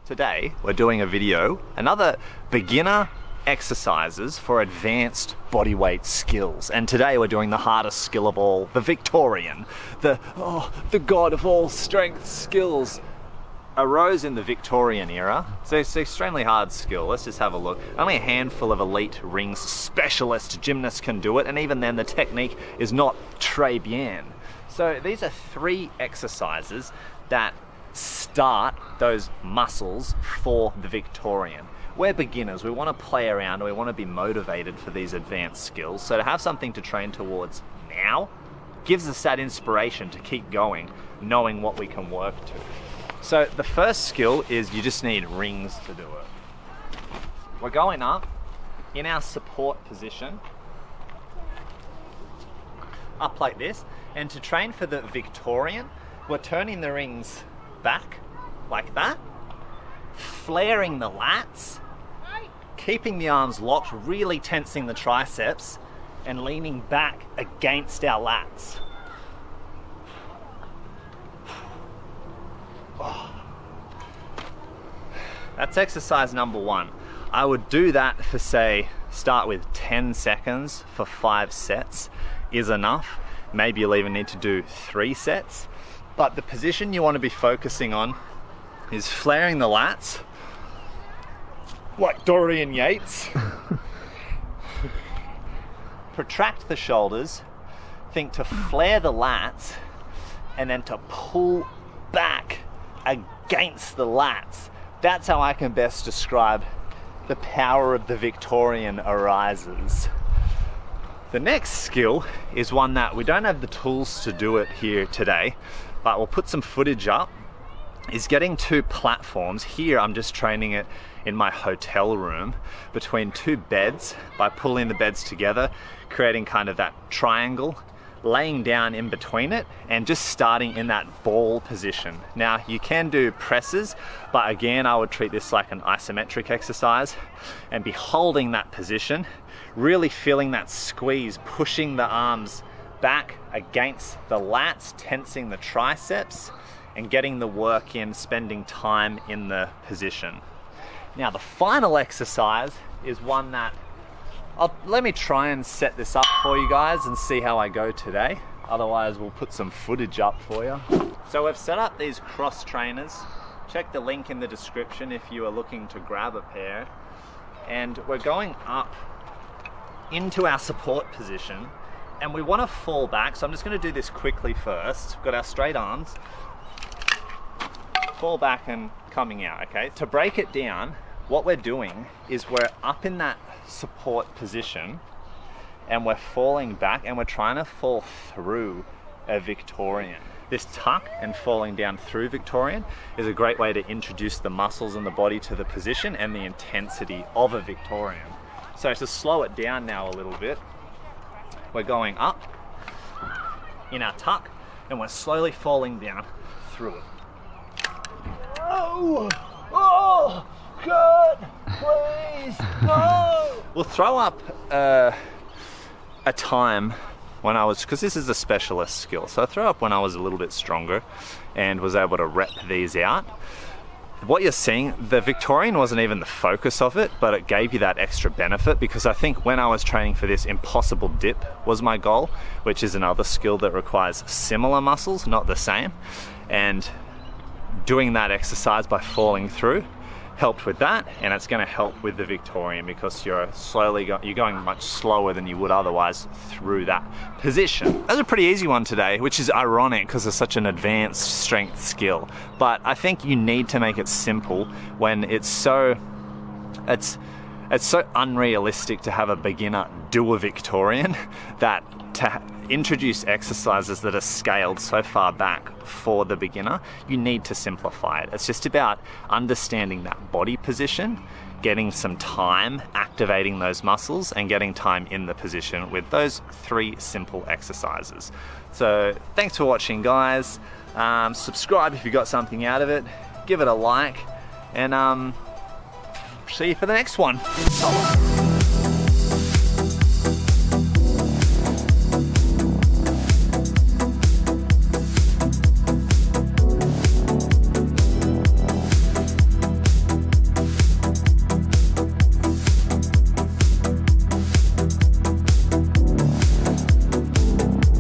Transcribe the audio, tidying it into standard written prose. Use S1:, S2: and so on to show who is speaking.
S1: Today we're doing a video, another beginner exercises for advanced bodyweight skills. And today we're doing the hardest skill of all, the Victorian, the god of all strength skills. Arose in the Victorian era, so it's an extremely hard skill. Let's just have a look. Only a handful of elite rings specialist gymnasts can do it, and even then the technique is not très bien. So these are 3 exercises that start those muscles for the Victorian. We're beginners, we want to play around, we want to be motivated for these advanced skills. So to have something to train towards now gives us that inspiration to keep going, knowing what we can work to. So the first skill is you just need rings to do it. We're going up in our support position, up like this, and to train for the Victorian, we're turning the rings back like that, flaring the lats, keeping the arms locked, really tensing the triceps, and leaning back against our lats. That's exercise number 1. I would do that for, say, start with 10 seconds for 5 sets is enough. Maybe you'll even need to do 3 sets. But the position you want to be focusing on is flaring the lats, like Dorian Yates. Protract the shoulders, think to flare the lats, and then to pull back against the lats. That's how I can best describe the power of the Victorian arises. The next skill is one that we don't have the tools to do it here today, but we'll put some footage up, is getting 2 platforms. Here I'm just training it in my hotel room between 2 beds by pulling the beds together, creating kind of that triangle, laying down in between it, and just starting in that ball position. Now you can do presses, but again I would treat this like an isometric exercise and be holding that position, really feeling that squeeze, pushing the arms back against the lats, tensing the triceps, and getting the work in, spending time in the position. Now the final exercise is one that let me try and set this up for you guys and see how I go today. Otherwise we'll put some footage up for you. So we've set up these cross trainers. Check the link in the description if you are looking to grab a pair. And we're going up into our support position, and we want to fall back. So I'm just going to do this quickly first. We've got our straight arms. Fall back and coming out, okay? To break it down, what we're doing is we're up in that support position and we're falling back and we're trying to fall through a Victorian. This tuck and falling down through Victorian is a great way to introduce the muscles in the body to the position and the intensity of a Victorian. So to slow it down now a little bit, we're going up in our tuck and we're slowly falling down through it. Oh, God, please, no! We'll throw up a time when I was, because this is a specialist skill, so I throw up when I was a little bit stronger and was able to rep these out. What you're seeing, the Victorian wasn't even the focus of it, but it gave you that extra benefit, because I think when I was training for this, impossible dip was my goal, which is another skill that requires similar muscles, not the same. And doing that exercise by falling through helped with that, and it's going to help with the Victorian because you're going much slower than you would otherwise through that position. That's a pretty easy one today, which is ironic because it's such an advanced strength skill. But I think you need to make it simple when it's so unrealistic to have a beginner do a Victorian that to introduce exercises that are scaled so far back for the beginner, you need to simplify it. It's just about understanding that body position, getting some time, activating those muscles, and getting time in the position with those 3 simple exercises. So thanks for watching, guys. Subscribe if you got something out of it, give it a like, and see you for the next one.